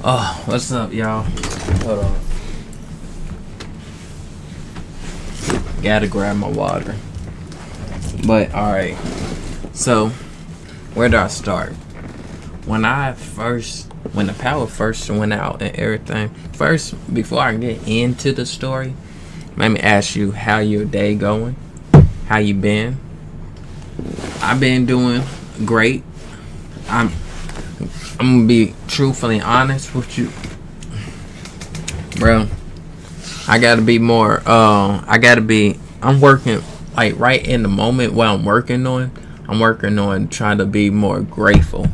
Oh, what's up, y'all? Hold on. Gotta grab my water. But, alright. So, where do I start? When the power first went out and everything, first, before I get into the story, let me ask you how your day going? How you been? I've been doing great. I'm gonna be truthfully honest with you, bro. I gotta be more. I'm working like right in the moment. What I'm working on. I'm working on trying to be more grateful.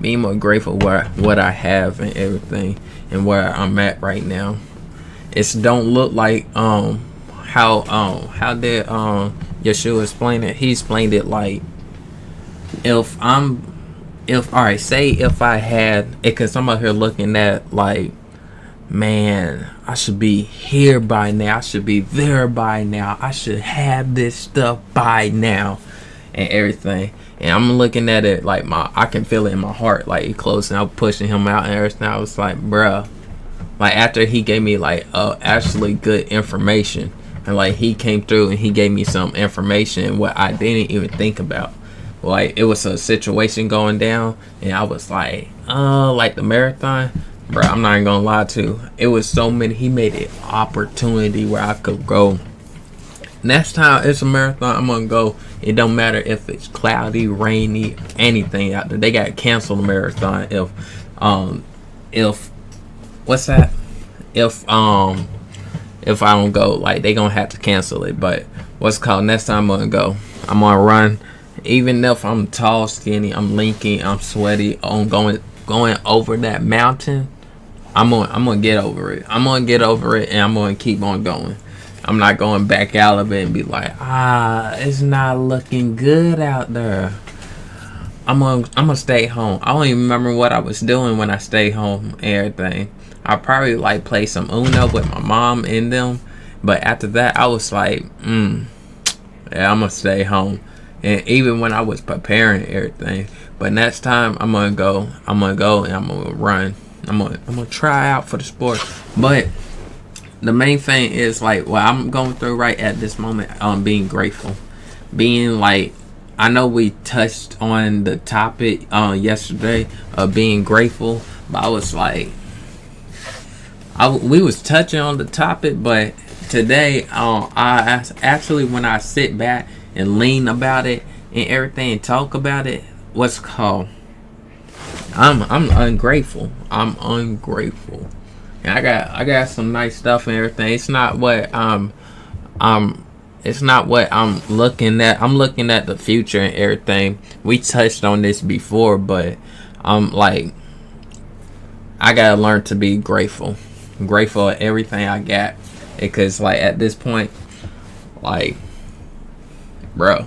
Be more grateful what I have and everything, and where I'm at right now. It's don't look like how did Yeshua explain it? He explained it like if all right, say if I had it, because I'm out here looking at like, man, I should be here by now, I should be there by now, I should have this stuff by now and everything. And I'm looking at it like I can feel it in my heart, like he close, and I'm pushing him out and everything. I was like, bruh, like after he gave me like actually good information, and like he came through and he gave me some information what I didn't even think about. Like it was a situation going down, and I was like the marathon, bro. I'm not even gonna lie to you. It was so many. He made it opportunity where I could go. Next time it's a marathon, I'm gonna go. It don't matter if it's cloudy, rainy, anything out there. They got to cancel the marathon if what's that? If I don't go, like they gonna have to cancel it. But what's called next time I'm gonna go. I'm gonna run. Even if I'm tall, skinny, I'm linky, I'm sweaty, I'm going over that mountain, I'm gonna get over it. I'm gonna get over it, and I'm gonna keep on going. I'm not going back out of it and be like, it's not looking good out there. I'm gonna stay home. I don't even remember what I was doing when I stayed home and everything. I probably like play some Uno with my mom and them, but after that I was like, yeah, I'm gonna stay home. And even when I was preparing everything, but next time I'm gonna go and I'm gonna run. I'm gonna try out for the sport. But the main thing is like what I'm going through right at this moment. Being grateful, being like, I know we touched on the topic yesterday of being grateful, but I was like, we was touching on the topic, but today I actually, when I sit back and lean about it and everything and talk about it, what's called, I'm ungrateful. I'm ungrateful. And I got some nice stuff and everything. It's not what it's not what I'm looking at. I'm looking at the future and everything. We touched on this before, but I'm like, I gotta learn to be grateful. Grateful at everything I got. Because like at this point, like, bro,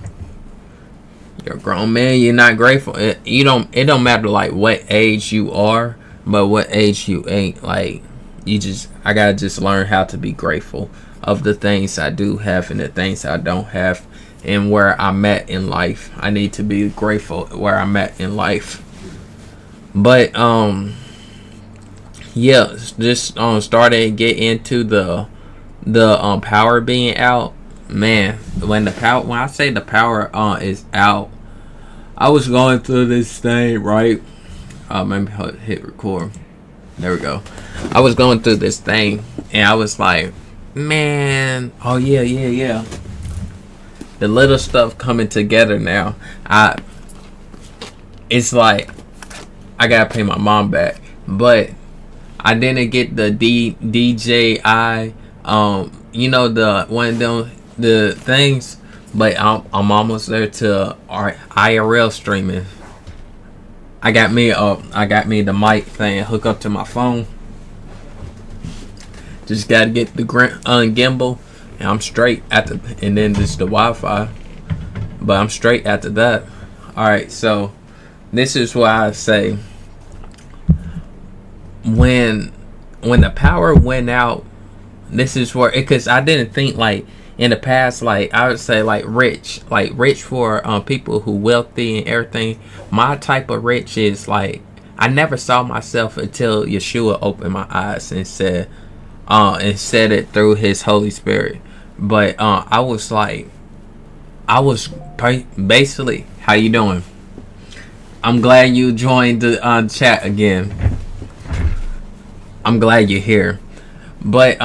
you're a grown man, you're not grateful. It don't matter like what age you are, but what age you ain't. Like, I gotta just learn how to be grateful of the things I do have and the things I don't have, and where I'm at in life. I need to be grateful where I'm at in life. But yeah, just started to get into the power being out. Man, when I say the power is out, I was going through this thing, right? Maybe hit record. There we go. I was going through this thing, and I was like, man, oh yeah. The little stuff coming together now. It's like I gotta pay my mom back, but I didn't get the DJI, you know, the one of them the things, but I'm almost there to our IRL streaming. I got me the mic thing hook up to my phone. Just gotta get the gimbal, and I'm straight and then just the Wi-Fi. But I'm straight after that. All right, so this is why I say when the power went out, this is where, because I didn't think like in the past, like I would say like rich for people who wealthy and everything. My type of rich is like I never saw myself until Yeshua opened my eyes and said it through his Holy Spirit. But I was like, basically, how you doing? I'm glad you joined the chat again. I'm glad you're here. But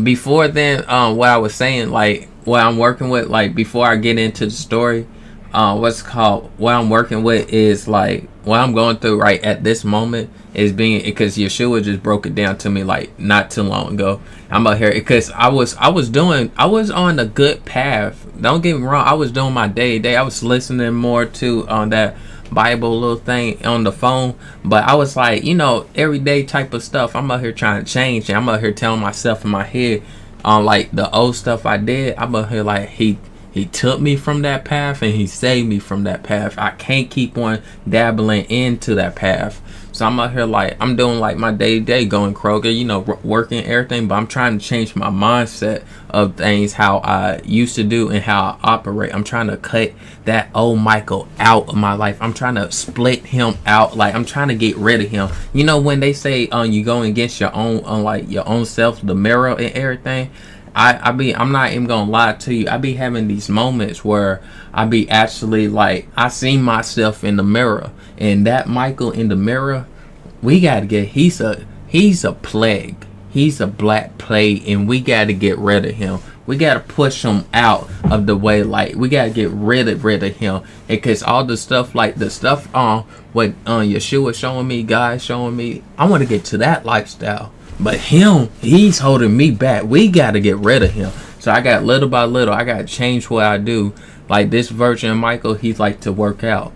before then, what I was saying, like what I'm working with, like before I get into the story, what I'm working with is like what I'm going through right at this moment is being, because Yeshua just broke it down to me like not too long ago. I'm out here because I was on a good path. Don't get me wrong, I was doing my day to day. I was listening more to that Bible little thing on the phone, but I was like, everyday type of stuff. I'm out here trying to change, and I'm out here telling myself in my head, like the old stuff I did. I'm out here like he took me from that path and he saved me from that path. I can't keep on dabbling into that path. So I'm out here like I'm doing like my day to day, going Kroger, working everything, but I'm trying to change my mindset of things, how I used to do and how I operate. I'm trying to cut that old Michael out of my life. I'm trying to split him out. Like I'm trying to get rid of him. When they say you go against your own like your own self, the mirror and everything. I'm not even gonna lie to you. I be having these moments where I be actually like, I see myself in the mirror, and that Michael in the mirror, we gotta get. He's a plague. He's a black plague, and we gotta get rid of him. We gotta push him out of the way. Like we gotta get rid of him, because all the stuff, like the stuff what Yeshua showing me, God showing me, I want to get to that lifestyle. But he's holding me back. We got to get rid of him. So I got little by little, I got to change what I do. Like this version of Michael, he's like to work out.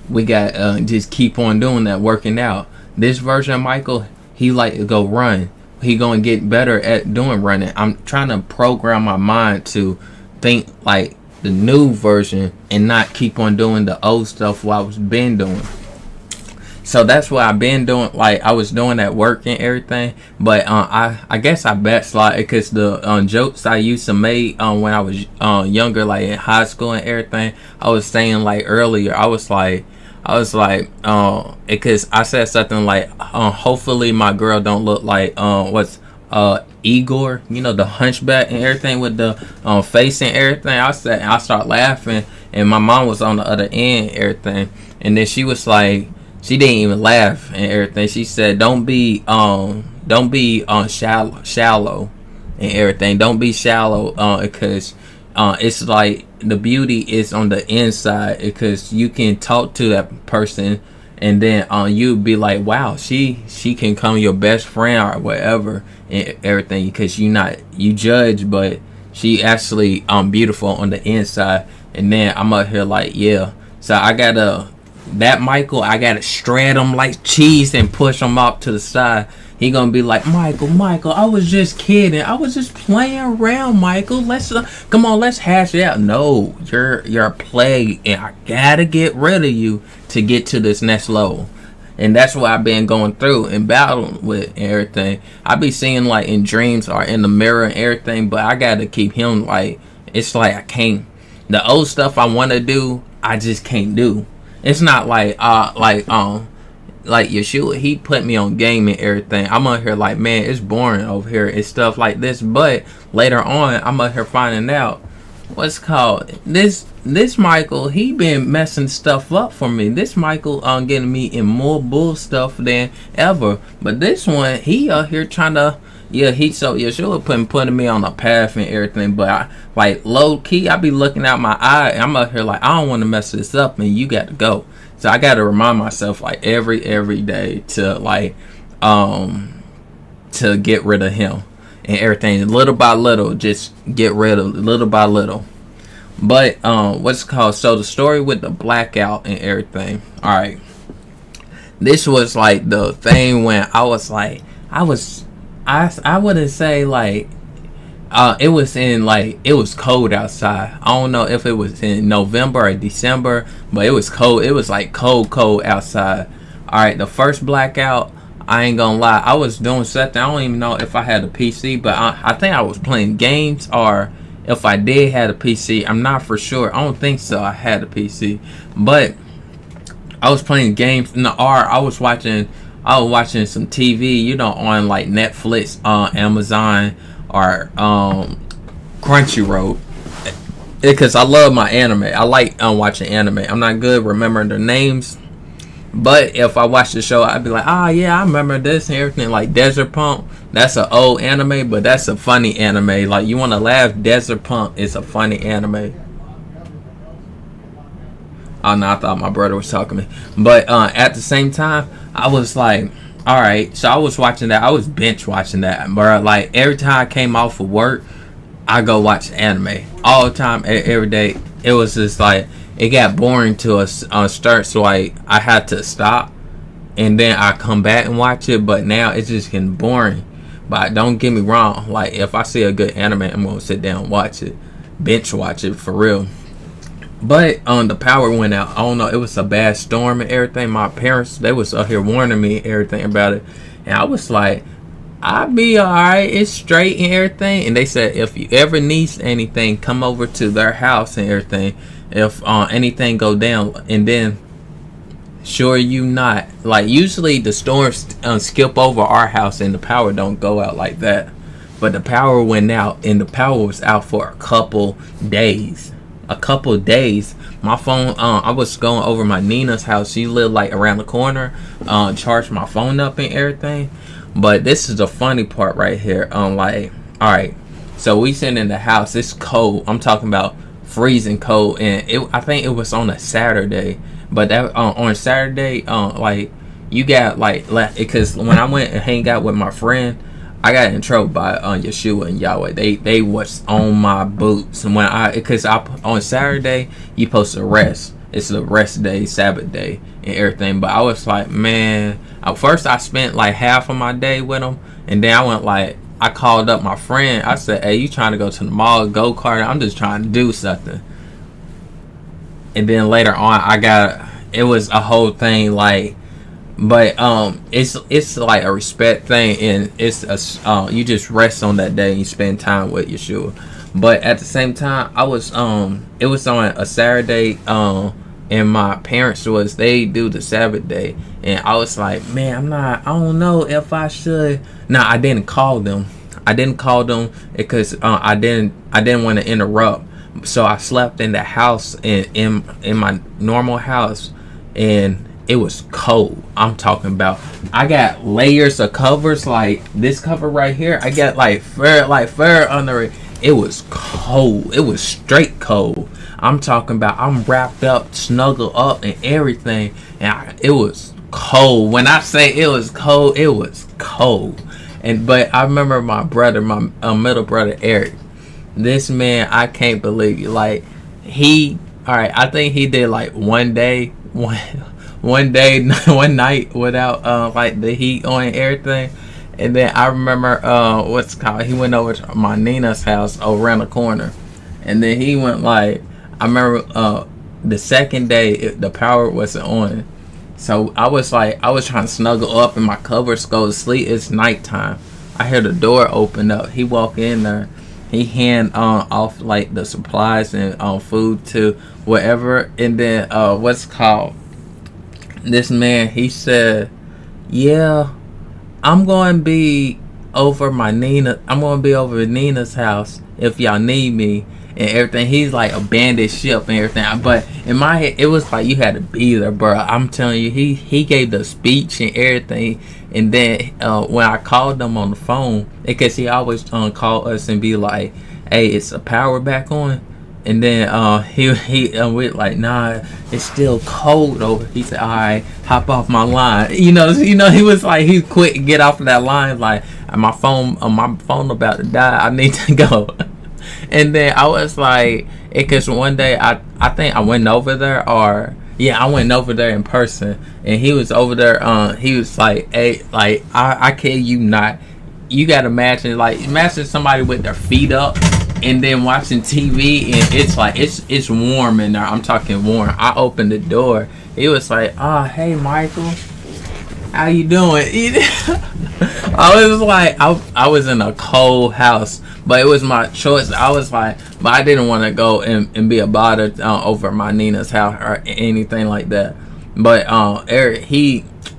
We got just keep on doing that, working out. This version of Michael, he like to go run. He going to get better at doing running. I'm trying to program my mind to think like the new version and not keep on doing the old stuff what I was been doing. So that's what I've been doing. Like I was doing at work and everything, but I guess I backslid because the jokes I used to make when I was younger, like in high school and everything, I was saying like earlier, I was like because I said something like hopefully my girl don't look like Igor, the hunchback and everything with the face and everything. I started laughing, and my mom was on the other end and everything, and then she was like, she didn't even laugh and everything. She said, "Don't be shallow and everything. Don't be shallow because it's like the beauty is on the inside, because you can talk to that person and then you'd be like, wow, she can become your best friend or whatever and everything, because you judge, but she actually beautiful on the inside." And then I'm up here like, yeah. So I gotta. That Michael, I gotta shred him like cheese and push him up to the side. He gonna be like, Michael, I was just kidding. I was just playing around, Michael. Let's come on, let's hash it out. No, you're a plague, and I gotta get rid of you to get to this next level. And that's what I've been going through and battling with and everything. I be seeing like in dreams or in the mirror and everything, but I gotta keep him like, it's like I can't. The old stuff I want to do, I just can't do. It's not like Yeshua, he put me on game and everything. I'm out here like, man, it's boring over here and stuff like this. But later on, I'm out here finding out what's called this Michael. He been messing stuff up for me. This Michael getting me in more bull stuff than ever. But this one, he out here trying to. Yeah, Yeshua putting me on a path and everything, but I, like low key, I be looking out my eye, and I'm out here like, I don't want to mess this up, and you got to go. So I got to remind myself like every day to like to get rid of him and everything, little by little, just get rid of little by little. But what's it called? So the story with the blackout and everything. All right, this was like the thing when I was like, I wouldn't say like it was cold outside. I don't know if it was in November or December, but it was cold. It was like cold outside. Alright, the first blackout, I ain't gonna lie, I was doing something. I don't even know if I had a PC, but I think I was playing games, or if I did have a PC, I'm not for sure. I don't think so. I had a PC, but I was playing games in the R. I was watching some TV, you know, on like Netflix, Amazon, or Crunchyroll, because I love my anime. I like watching anime. I'm not good remembering the names, but if I watch the show, I'd be like, ah, yeah, I remember this and everything. Like Desert Pump, that's an old anime, but that's a funny anime. Like, you want to laugh, Desert Pump is a funny anime. Oh no, I thought my brother was talking to me. But at the same time, I was like, all right. So I was watching that. I was binge watching that, bro. Like, every time I came off of work, I go watch anime all the time, every day. It was just like, it got boring to us on start, so I had to stop, and then I come back and watch it. But now it's just getting boring. But don't get me wrong, like, if I see a good anime, I'm gonna sit down and watch it, binge watch it for real. But the power went out. I don't know. It was a bad storm and everything. My parents, they was up here warning me and everything about it, and I was like, I'll be alright. It's straight and everything. And they said, if you ever need anything, come over to their house and everything. If anything go down, and then sure you not, like, usually the storms skip over our house and the power don't go out like that. But the power went out, and the power was out for a couple days. My phone, I was going over my Nina's house. She lived like around the corner, charged my phone up and everything. But this is the funny part right here. Like, all right, so we sitting in the house, it's cold. I'm talking about freezing cold, and I think it was on a Saturday. But that on Saturday, like, you got like, because when I went and hang out with my friend, I got in trouble by Yeshua and Yahweh. They was on my boots. And because on Saturday you supposed to rest. It's a rest day, Sabbath day, and everything. But I was like, man. At first I spent like half of my day with them, and then I called up my friend. I said, hey, you trying to go to the mall, go kart? I'm just trying to do something. And then later on, it was a whole thing, like. But it's like a respect thing, and it's you just rest on that day and you spend time with Yeshua. But at the same time, it was on a Saturday, and my parents they do the Sabbath day, and I was like, man, I don't know if I should. No, I didn't call them. Because I didn't want to interrupt. So I slept in the house, in my normal house, and it was cold. I'm talking about, I got layers of covers, like this cover right here. I got like fur under it. It was cold. It was straight cold. I'm talking about, I'm wrapped up, snuggled up and everything, and it was cold. When I say it was cold, it was cold. But I remember my brother, my middle brother Eric. This man, I can't believe it. Like, I think he did like one night without like the heat on and everything. And then I remember he went over to my Nina's house around the corner, and then he went like, I remember the second day the power wasn't on, so I was trying to snuggle up in my covers, go to sleep. It's nighttime. I hear the door open up. He walk in there. He hand off like the supplies and food to whatever, and then this man, he said, yeah, I'm going to be over Nina's house if y'all need me and everything. He's like abandoned ship and everything. But in my head, it was like you had to be there, bro. I'm telling you, he gave the speech and everything. And then when I called them on the phone, because he always call us and be like, hey, it's a power back on. And then he went like, nah, it's still cold over. He said, all right, hop off my line. He was like, he quit, get off of that line. Like, my phone about to die. I need to go. And then I was like, because one day I think I went over there, I went over there in person, and he was over there. He was like, hey, like, I kid you not. You gotta imagine somebody with their feet up and then watching TV, and it's like it's warm in there. I'm talking warm. I opened the door. He was like, "Oh, hey, Michael, how you doing?" I was like, I was in a cold house, but it was my choice. I was like, but I didn't want to go and be a bother over my Nina's house or anything like that. But Eric,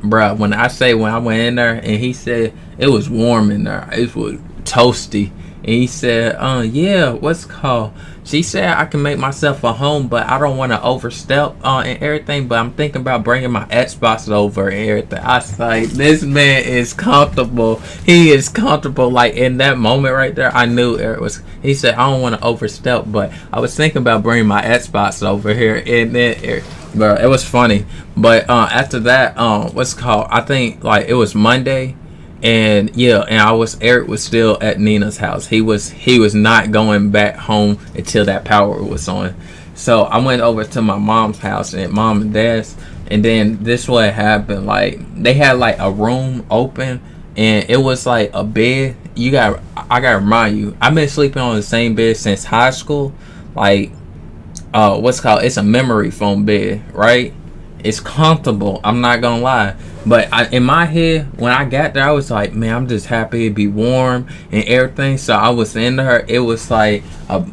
bruh, when I went in there and he said it was warm in there, it was toasty, and he said, yeah, what's it called? She said I can make myself a home, but I don't want to overstep and everything. But I'm thinking about bringing my Xbox over and everything. I was like, this man is comfortable. He is comfortable. Like in that moment right there, I knew Eric was. He said I don't want to overstep, but I was thinking about bringing my Xbox over here, and then Eric, bro, it was funny. But after that, what's it called? I think like it was Monday. And yeah, and Eric was still at Nina's house. He was not going back home until that power was on. So I went over to my mom's house and mom and dad's, and then this what happened. Like they had like a room open, and it was like a bed. I gotta remind you, I've been sleeping on the same bed since high school. Like what's it called? It's a memory foam bed, right? It's comfortable. I'm not gonna lie. But in my head, when I got there, I was like, man, I'm just happy to be warm and everything. So I was in there. It was like,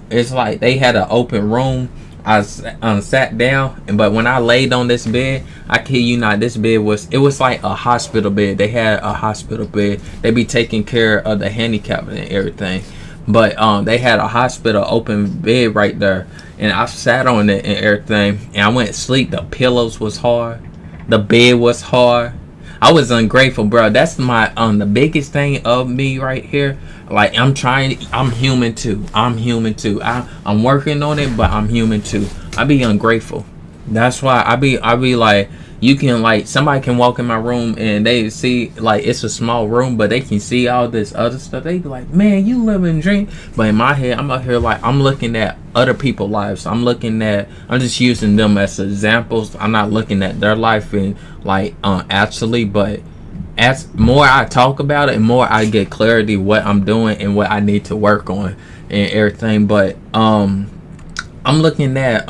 it's like they had an open room. I sat down, but when I laid on this bed, I kid you not, this bed it was like a hospital bed. They had a hospital bed. They be taking care of the handicapped and everything. But they had a hospital open bed right there, and I sat on it and everything, and I went to sleep. The pillows was hard. The bed was hard. I was ungrateful, bro. That's my the biggest thing of me right here. Like I'm human too. I'm working on it, but I'm human too. I be ungrateful. That's why I be like, you can like, somebody can walk in my room and they see like it's a small room, but they can see all this other stuff. They be like, man, you live and drink. But in my head, I'm out here like, I'm looking at other people's lives. I'm just using them as examples. I'm not looking at their life and like actually, but as more I talk about it and more I get clarity what I'm doing and what I need to work on and everything. But I'm looking at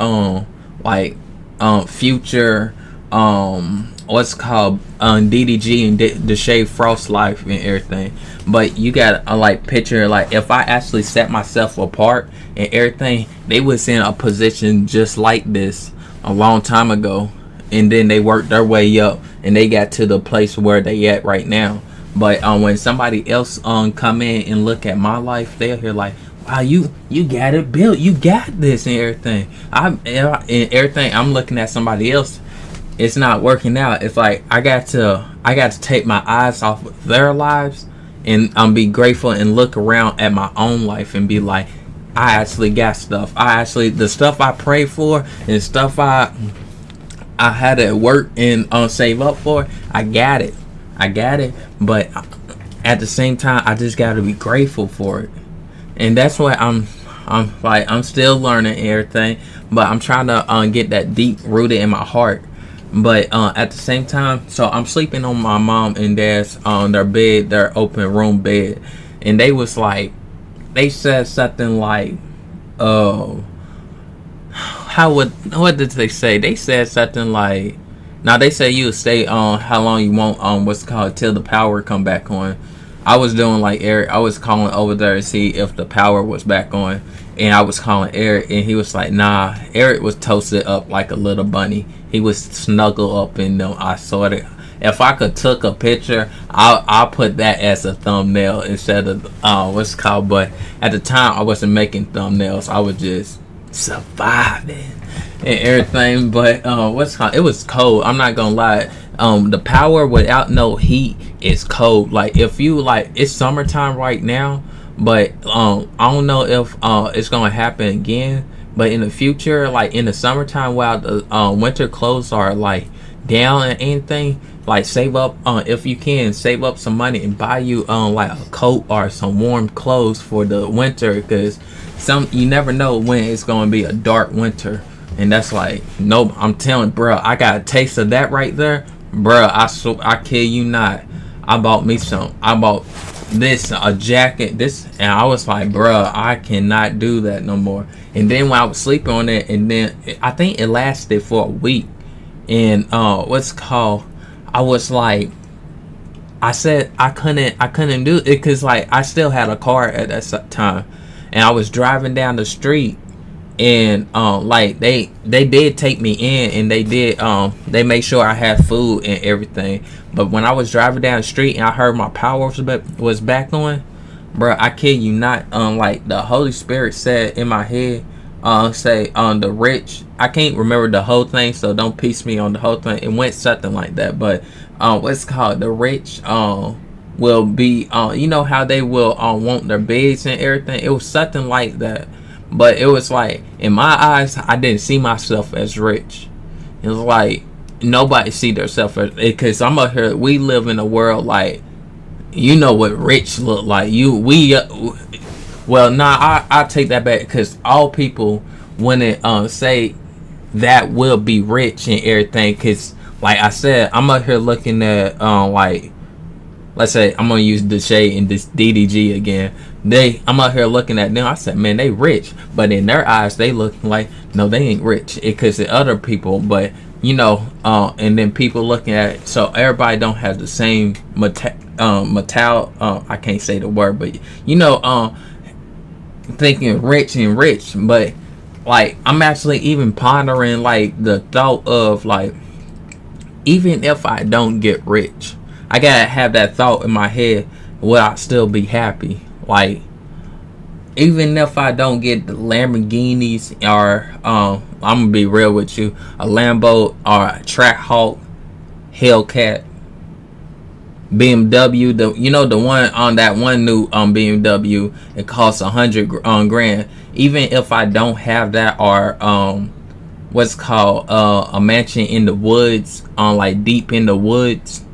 Future, what's called DDG and Deshae Frost life and everything. But you got like picture, like if I actually set myself apart and everything, they was in a position just like this a long time ago, and then they worked their way up and they got to the place where they at right now. But when somebody else come in and look at my life, they'll hear like, wow, you got it built, you got this and everything. I'm looking at somebody else, it's not working out. It's like I got to take my eyes off of their lives and be grateful and look around at my own life and be like, I actually got stuff. The stuff I prayed for and stuff I had to work and save up for, I got it. But at the same time, I just got to be grateful for it. And that's what I'm still learning everything, but I'm trying to get that deep rooted in my heart. But at the same time, so I'm sleeping on my mom and dad's their bed, their open room bed, and they said something like, oh, what did they say? They said something like, now they say you stay on how long you want what's called till the power come back on. I was doing like Eric. I was calling over there to see if the power was back on, and I was calling Eric, and he was like, "Nah." Eric was toasted up like a little bunny. He was snuggled up in them. I saw it. If I could took a picture, I'll put that as a thumbnail instead of what's it called. But at the time, I wasn't making thumbnails. I was just surviving and everything. But what's it called? It was cold. I'm not gonna lie. The power without no heat is cold. Like if you like, it's summertime right now, but I don't know if it's gonna happen again. But in the future, like in the summertime, while the winter clothes are like down and anything, like save up if you can save up some money and buy you like a coat or some warm clothes for the winter, because you never know when it's gonna be a dark winter. And that's like, nope, I'm telling bro, I got a taste of that right there. Bruh, I kid you not. I bought this, a jacket, and I was like, bruh, I cannot do that no more. And then when I was sleeping on it, and then I think it lasted for a week. And what's it called? I was like, I said I couldn't do it because like I still had a car at that time, and I was driving down the street, and like they did take me in, and they made sure I had food and everything. But when I was driving down the street and I heard my power was back on, bro, I kid you not, like the Holy Spirit said in my head, say the rich, I can't remember the whole thing, so don't piece me on the whole thing. It went something like that, but what's called the rich will be, you know how they will want their beds and everything. It was something like that, but it was like, in my eyes, I didn't see myself as rich. It was like nobody see themselves as, because I'm up here, we live in a world like, you know what rich look like. Well, nah, I take that back, because all people when it say that will be rich and everything, because like I said, I'm up here looking at like, let's say I'm gonna use Deshae and this DDG again. I'm out here looking at them. I said, man, they rich, but in their eyes, they look like, no, they ain't rich, because the other people. But you know, and then people looking at it, so everybody don't have the same I can't say the word, but you know, thinking rich and rich. But like, I'm actually even pondering like the thought of like, even if I don't get rich, I gotta have that thought in my head, will I still be happy? Like, even if I don't get the Lamborghinis, or I'm gonna be real with you, a Lambo or a Trackhawk, Hellcat, BMW, the one on that one new BMW, it costs 100 grand. Even if I don't have that, or what's called a mansion in the woods, like deep in the woods,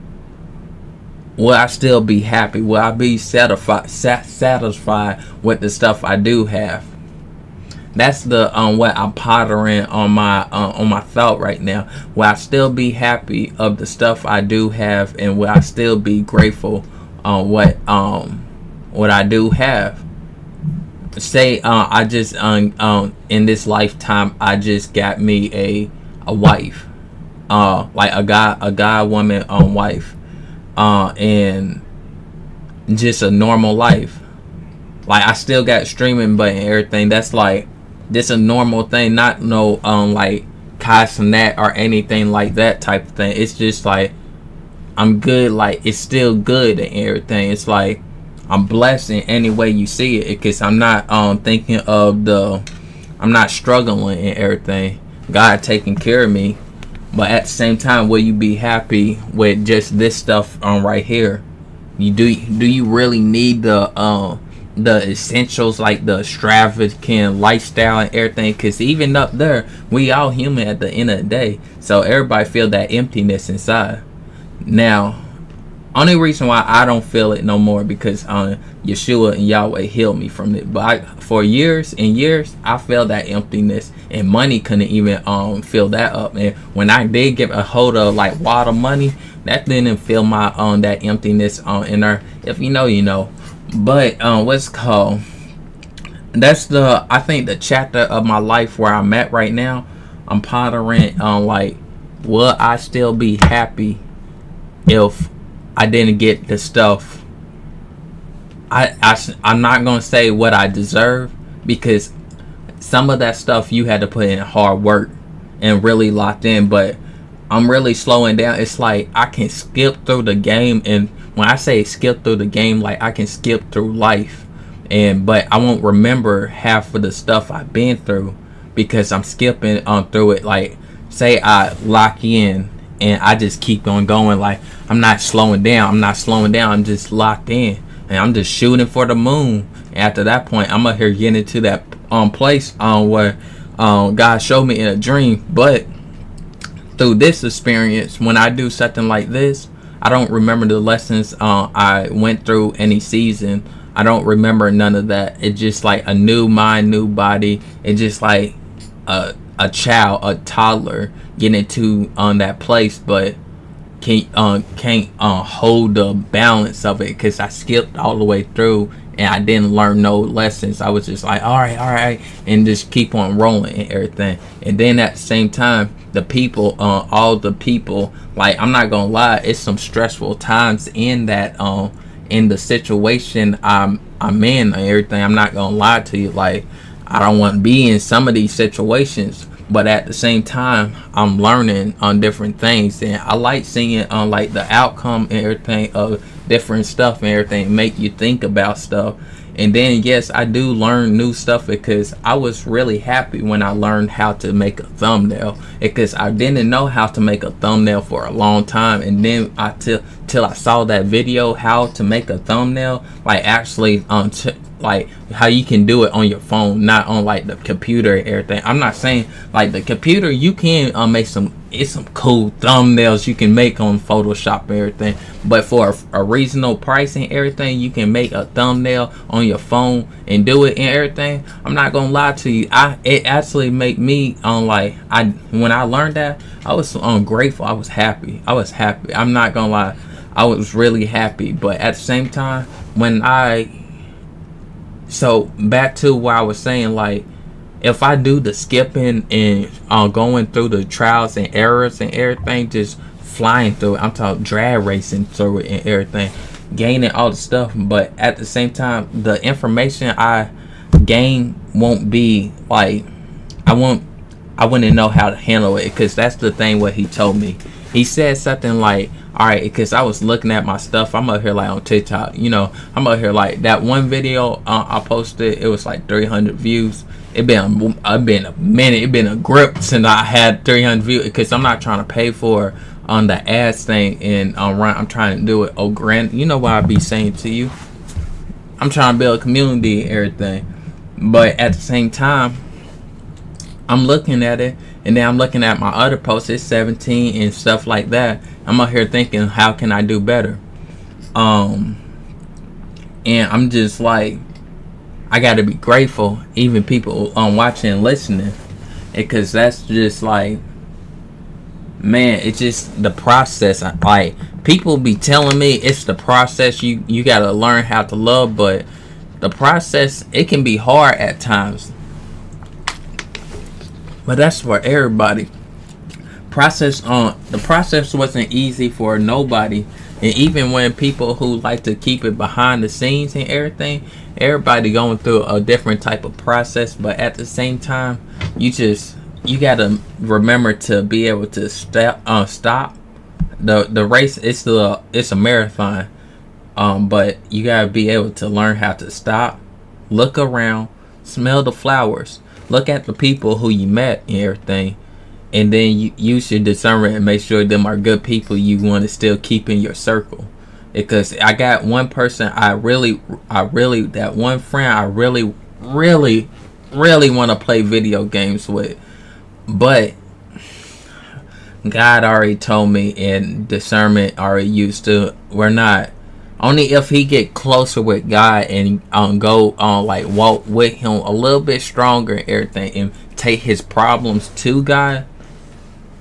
will I still be happy? Will I be satisfied with the stuff I do have? That's the what I'm pondering on my thought right now. Will I still be happy of the stuff I do have, and will I still be grateful on what I do have? Say I just in this lifetime, I just got me a wife, like a guy woman wife, and just a normal life. Like, I still got streaming button and everything. That's like, this a normal thing, not no like Kai-Cenat or anything like that type of thing. It's just like, I'm good. Like, it's still good and everything. It's like, I'm blessed in any way you see it, because I'm not thinking of I'm not struggling and everything. God taking care of me. But at the same time, will you be happy with just this stuff right here? Do you really need the essentials, like the extravagant lifestyle and everything? Because even up there, we all human at the end of the day. So everybody feel that emptiness inside. Now, only reason why I don't feel it no more, because Yeshua and Yahweh healed me from it. But for years and years, I felt that emptiness, and money couldn't even fill that up. And when I did get a hold of like water money, that didn't fill my that emptiness in there. If you know, you know. But what's called, that's I think the chapter of my life where I'm at right now. I'm pondering like, will I still be happy if I didn't get the stuff? I'm not gonna say what I deserve, because some of that stuff you had to put in hard work and really locked in. But I'm really slowing down. It's like I can skip through the game, and when I say skip through the game, like I can skip through life, but I won't remember half of the stuff I've been through, because I'm skipping through it. Like, say I lock in and I just keep on going, like I'm not slowing down. I'm just locked in, and I'm just shooting for the moon. And after that point, I'm up here getting to that place where God showed me in a dream. But through this experience, when I do something like this, I don't remember the lessons I went through any season. I don't remember none of that. It's just like a new mind, new body. It's just like a child, a toddler getting into that place, but can't hold the balance of it, because I skipped all the way through and I didn't learn no lessons. I was just like, all right, and just keep on rolling and everything. And then at the same time, the people, all the people, like, I'm not gonna lie, it's some stressful times in that in the situation I'm in and everything. I'm not gonna lie to you. Like, I don't want to be in some of these situations, but at the same time, I'm learning on different things, and I like seeing on like the outcome and everything of different stuff and everything, make you think about stuff. And then yes, I do learn new stuff because I was really happy when I learned how to make a thumbnail, because I didn't know how to make a thumbnail for a long time. And then till I saw that video how to make a thumbnail, like actually like how you can do it on your phone, not on like the computer and everything. I'm not saying like the computer, you can make some cool thumbnails you can make on Photoshop and everything, but for a reasonable price and everything, you can make a thumbnail on your phone and do it and everything. I'm not gonna lie to you, it actually made me when I learned that, I was grateful. I was happy. I'm not gonna lie, I was really happy. But at the same time, so back to what I was saying, like if I do the skipping and going through the trials and errors and everything, just flying through it, I'm talking drag racing through it and everything, gaining all the stuff, but at the same time, the information I gain won't be like, I wouldn't know how to handle it, because that's the thing what he told me. He said something like, all right, because I was looking at my stuff. I'm up here like on TikTok, I'm up here like that one video I posted, it was like 300 views. I've been a minute, it been a grip since I had 300 views, because I'm not trying to pay for on the ads thing, and I'm trying to do it grand. You know what I be saying to you, I'm trying to build a community and everything, but at the same time, I'm looking at it, and then I'm looking at my other posts, it's 17 and stuff like that. I'm out here thinking, how can I do better? And I'm just like, I gotta be grateful, even people watching and listening, because that's just like, man, it's just the process. Like people be telling me it's the process you gotta learn how to love, but the process, it can be hard at times. But that's for everybody. The process wasn't easy for nobody, and even when people who like to keep it behind the scenes and everything, everybody going through a different type of process. But at the same time, you gotta remember to be able to stop the race. It's a marathon, but you gotta be able to learn how to stop, look around, smell the flowers, look at the people who you met and everything, and then you use your discernment and make sure them are good people you want to still keep in your circle. Because I got one person that one friend I really want to play video games with, but God already told me, and discernment already used to, we're not. Only if he get closer with God and go on like walk with him a little bit stronger and everything, and take his problems to God,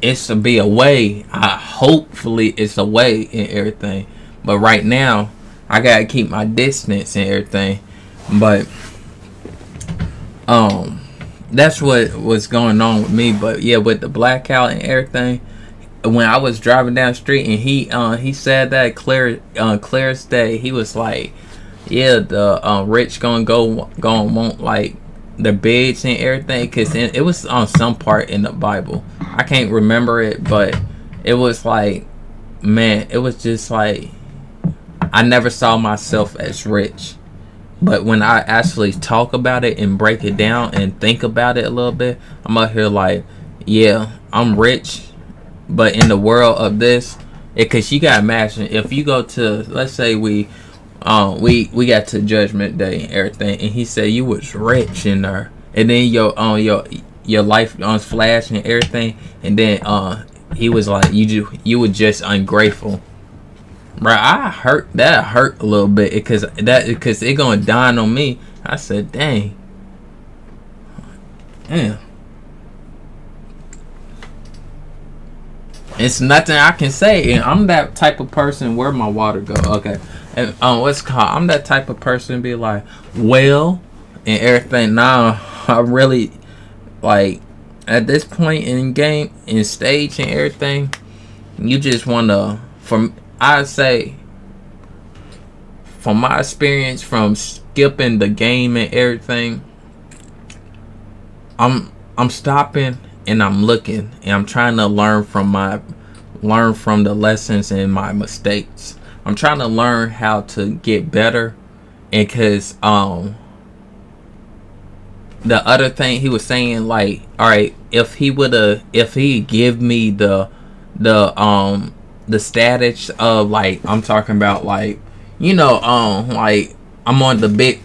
it's to be a way. Hopefully it's a way in everything. But right now, I gotta keep my distance and everything. But that's what was going on with me. But yeah, with the blackout and everything, when I was driving down the street and he said that clear as day, he was like, yeah, the rich gonna want like the beds and everything, because it was on some part in the Bible, I can't remember it, but it was like, man, it was just like, I never saw myself as rich, but when I actually talk about it and break it down and think about it a little bit, I'm out here like, yeah, I'm rich. But in the world of this, because you gotta imagine, if you go to, let's say we got to Judgment Day and everything, and he said you was rich in there, and then your life on flash and everything, and then he was like, you were just ungrateful, bro. That hurt a little bit, because it gonna dawn on me. I said, damn. It's nothing I can say, and I'm that type of person. Where my water go? Okay, and what's it called? I'm that type of person, be like, well, and everything. Now I really like, at this point in game, in stage and everything, you just wanna. I'd say, from my experience from skipping the game and everything, I'm stopping and I'm looking and I'm trying to learn from the lessons and my mistakes. I'm trying to learn how to get better, and cause the other thing he was saying, like, all right, if he give me the status of, like, I'm talking about, like, like, I'm on the big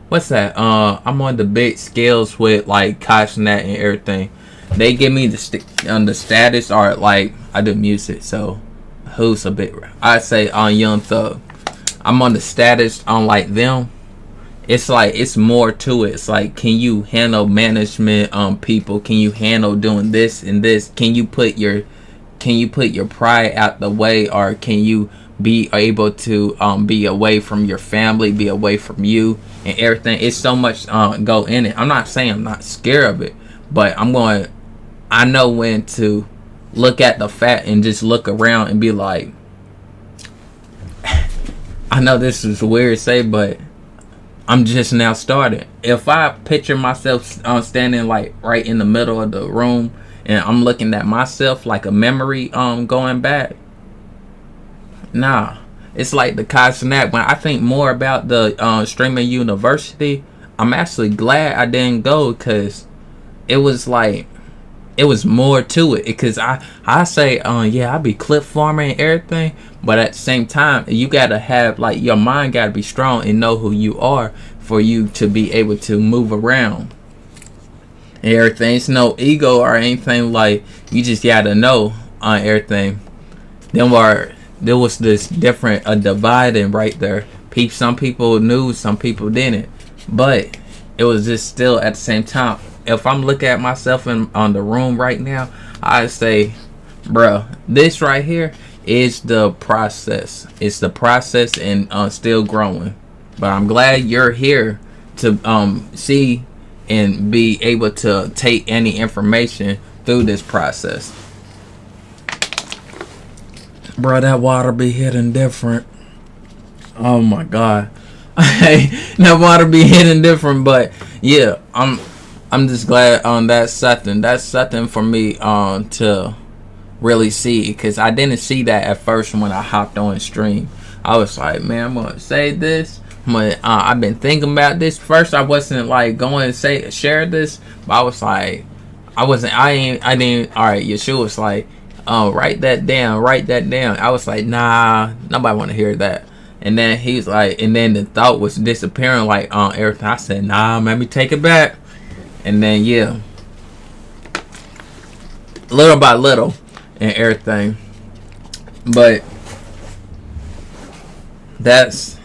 what's that, I'm on the big scales with, like, Kashnet and everything. They give me the status, or, like, I do music, so who's a bit, I say on Young Thug, I'm on the status on, like, them. It's like, it's more to it. It's like, can you handle management people? Can you handle doing this and this? Can you put your pride out the way, or can you be able to be away from your family, be away from you and everything? It's so much go in it. I'm not saying I'm not scared of it, but I know when to look at the fact and just look around and be like, I know this is weird to say, but I'm just now starting. If I picture myself standing, like, right in the middle of the room, and I'm looking at myself like a memory going back, nah. It's like the Kai Cenat. When I think more about the streaming university, I'm actually glad I didn't go, because it was like, it was more to it. Because I say, yeah, I be clip farming and everything, but at the same time, you gotta have, like, your mind gotta be strong and know who you are for you to be able to move around and everything. It's no ego or anything, like, you just gotta know on everything. There was this different dividing right there. Some people knew, some people didn't, but it was just still at the same time. If I'm looking at myself on the room right now, I say, bro, this right here is the process. It's the process, and still growing. But I'm glad you're here to see and be able to take any information through this process. Bro, that water be hitting different. Oh my god. That water be hitting different, but yeah, I'm just glad that's something for me to really see, because I didn't see that at first when I hopped on stream. I was like, man, I'm gonna say this. I've been thinking about this. First, I wasn't like going to share this, but I was like, I didn't. All right, Yeshua was like, write that down. I was like, nah, nobody want to hear that. And then he's like, and then the thought was disappearing, like, everything. I said, nah, let me take it back. And then, yeah, little by little and everything. But that's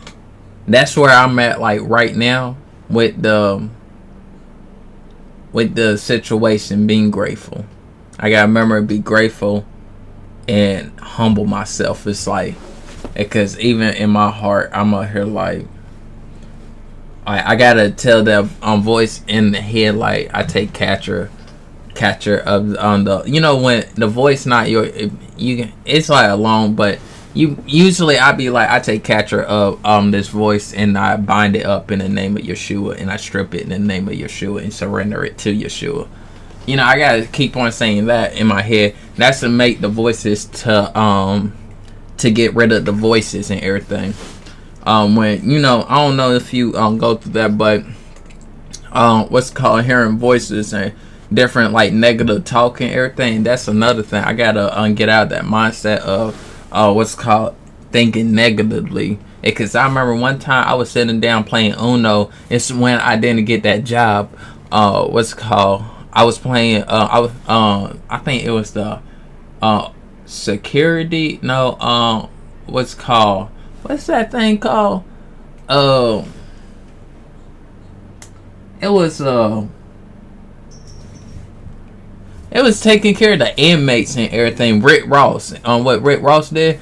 where I'm at, like, right now with the situation. Being grateful, I gotta remember to be grateful and humble myself. It's like, because even in my heart, I'm out here like, I gotta tell that voice in the head, like, I take catcher of on the, when the voice not your, it's like alone, but you usually, I be like, I take catcher of this voice, and I bind it up in the name of Yeshua, and I strip it in the name of Yeshua and surrender it to Yeshua. I gotta keep on saying that in my head. That's to make the voices to get rid of the voices and everything. When I don't know if you go through that, but what's called hearing voices and different, like, negative talk and everything, that's another thing. I gotta get out of that mindset of what's called thinking negatively. Because I remember one time I was sitting down playing Uno. It's when I didn't get that job. What's called, I was playing, I think it was the security, no, what's that thing called? It was taking care of the inmates and everything. Rick Ross. What Rick Ross did.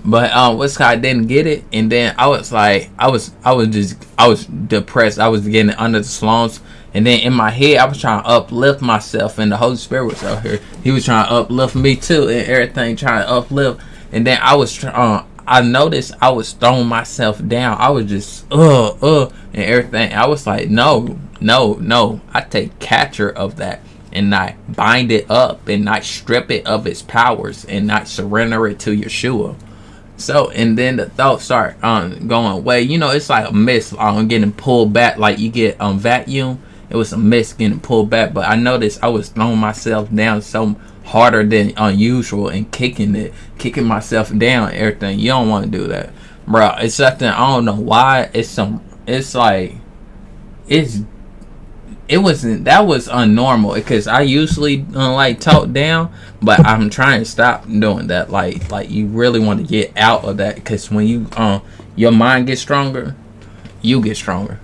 But what's called, I didn't get it, and then I was like, I was depressed. I was getting under the slums, and then in my head I was trying to uplift myself, and the Holy Spirit was out here. He was trying to uplift me too, and everything, trying to uplift. And then I noticed I was throwing myself down. I was just and everything. I was like, no, No, I take capture of that, and I bind it up, and I strip it of its powers, and I surrender it to Yeshua. So, and then the thoughts start going away. You know, it's like a mist getting pulled back, like you get vacuum. It was a mist getting pulled back, but I noticed I was throwing myself down so harder than unusual and kicking myself down and everything. You don't want to do that, bro. It's something, I don't know why. It's like, it's it wasn't, that was unnormal, because I usually like talk down, but I'm trying to stop doing that. Like you really want to get out of that, because when you your mind gets stronger, you get stronger.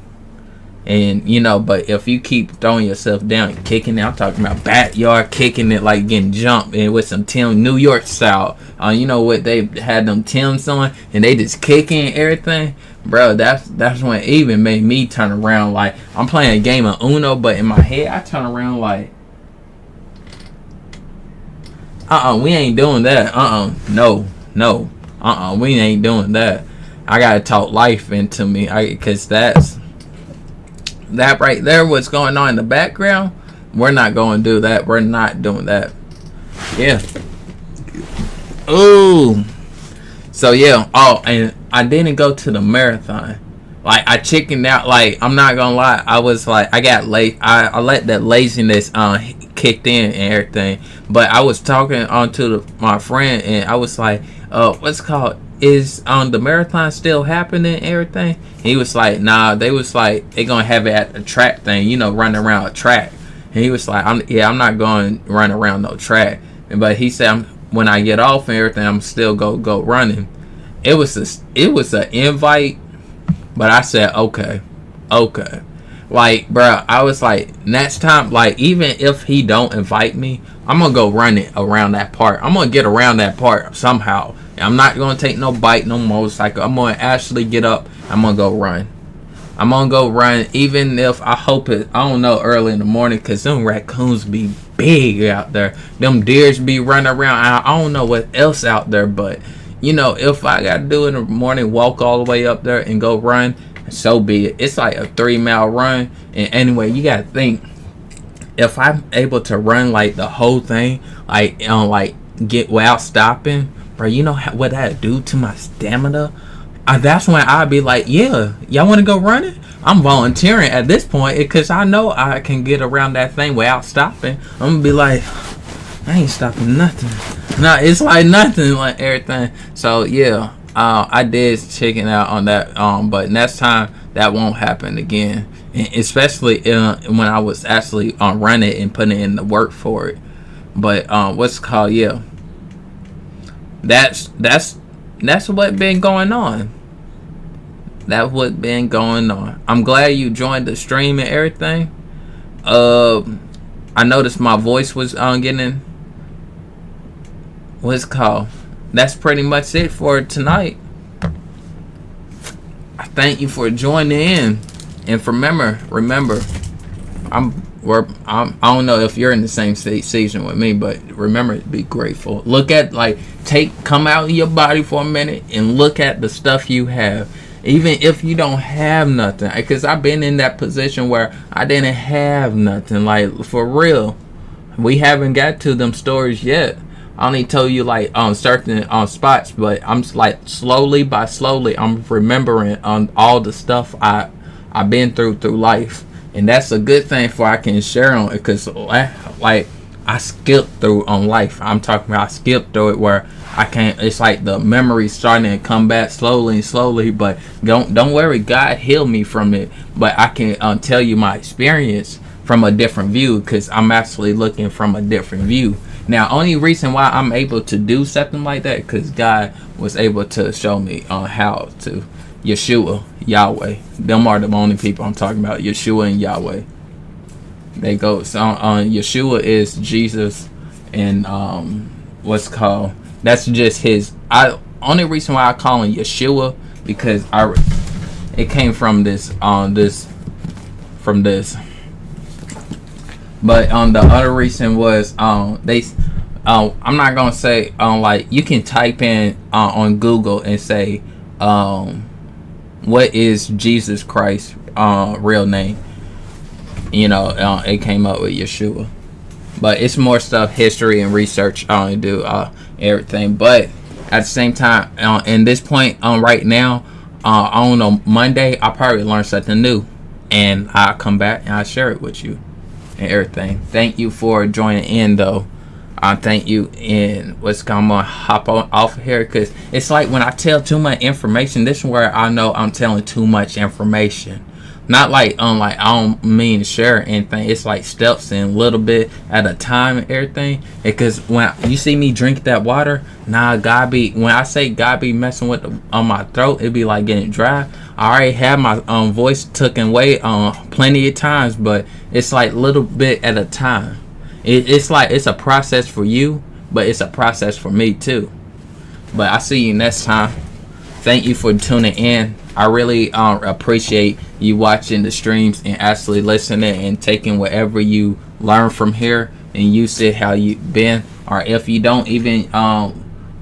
And you know, but if you keep throwing yourself down and kicking it, I'm talking about backyard kicking it, like getting jumped, and with some New York style. You know what, they had them Timbs on, and they just kicking everything, bro. That's when it even made me turn around. Like, I'm playing a game of Uno, but in my head I turn around like, we ain't doing that. No, we ain't doing that. I gotta talk life into me, because that right there, what's going on in the background, we're not going to do that. We're not doing that. Yeah. Ooh. So yeah. Oh, and I didn't go to the marathon. Like, I chickened out. Like, I'm not gonna lie, I was like, I got late. I let that laziness kicked in and everything. But I was talking to my friend, and I was like, what's it called? Is the marathon still happening and everything? He was like, nah. They was like, they gonna have it at the track thing, you know, running around a track. And he was like, I'm not going to run around no track. But he said, when I get off and everything, I'm still go running. It was an invite, but I said, okay. Like, bro, I was like, next time, like, even if he don't invite me, I'm gonna go run it around that park. I'm gonna get around that park somehow. I'm not gonna take no bike, no motorcycle. I'm gonna actually get up. I'm gonna go run. Even if I hope it, I don't know, early in the morning, because them raccoons be big out there. Them deers be running around. I don't know what else out there, but you know, if I gotta do it in the morning, walk all the way up there and go run, so be it. It's like a 3-mile run. And anyway, you gotta think, if I'm able to run like the whole thing, like get without stopping, bro, you know what that do to my stamina? That's when I'd be like, yeah, y'all want to go running? I'm volunteering at this point, because I know I can get around that thing without stopping. I'm gonna be like, I ain't stopping nothing. No, it's like nothing, like everything. So yeah, I did chicken out on that. But next time that won't happen again, and especially when I was actually running and putting in the work for it. But what's it called? Yeah, that's what been going on. That's what been going on. I'm glad you joined the stream and everything. I noticed my voice was getting, what's it called? That's pretty much it for tonight. I thank you for joining in, and remember, I don't know if you're in the same season with me, but remember to be grateful. Look at, like, come out of your body for a minute and look at the stuff you have, even if you don't have nothing. Because I've been in that position where I didn't have nothing, like, for real. We haven't got to them stories yet. I only told you like on certain spots, but I'm like slowly I'm remembering on all the stuff I've been through life. And that's a good thing for I can share on it, because like I skipped through on life. I'm talking about I skipped through it where I can't. It's like the memories starting to come back slowly. But don't worry, God healed me from it. But I can tell you my experience from a different view, because I'm actually looking from a different view. Now, only reason why I'm able to do something like that, because God was able to show me on how to. Yeshua, Yahweh. Them are the only people I'm talking about. Yeshua and Yahweh. They go. So Yeshua is Jesus, and what's called. That's just his. Only reason why I call him Yeshua, because it came from this. From this. But the other reason was I'm not gonna say like you can type in on Google and say what is Jesus Christ's real name. you know, it came up with Yeshua. But it's more stuff, history and research. I only do everything. But at the same time, in this point, right now, I don't know, Monday, I'll probably learn something new. And I'll come back and I'll share it with you and everything. Thank you for joining in, though. Thank you. And what's going on, hop on off of here, because it's like when I tell too much information, this is where I know I'm telling too much information. Not like like I don't mean to share anything. It's like steps and a little bit at a time and everything. Because when you see me drink that water, God be, when I say God be messing with on my throat, it be like getting dry. I already have my voice taken away plenty of times, but it's like little bit at a time. It's like it's a process for you, but it's a process for me too. But I see you next time. Thank you for tuning in. I really appreciate you watching the streams and actually listening and taking whatever you learn from here and use it how you've been. Or if you don't even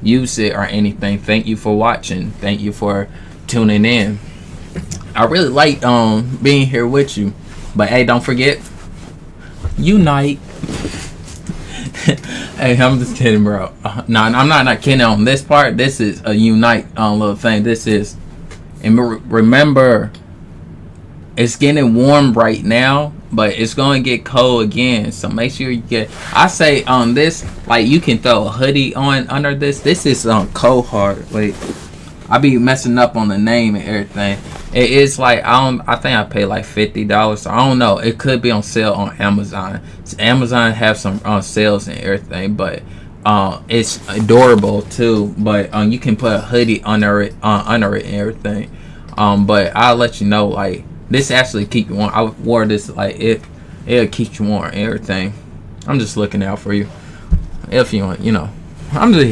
use it or anything, thank you for watching. Thank you for tuning in. I really like being here with you. But hey, don't forget, unite. Hey, I'm just kidding, bro. No, I'm not kidding on this part. This is a unite little thing. This is, and remember, it's getting warm right now, but it's going to get cold again. So make sure you get, I say on this, like you can throw a hoodie on under this. This is cold hard. Wait, I be messing up on the name and everything. It is like, I think I paid like $50. I don't know. It could be on sale on Amazon. So Amazon have some sales and everything, but it's adorable too. But you can put a hoodie under it and everything. But I'll let you know, like, this actually keep you warm. I wore this, like, it'll keep you warm and everything. I'm just looking out for you. If you want, you know, I'm just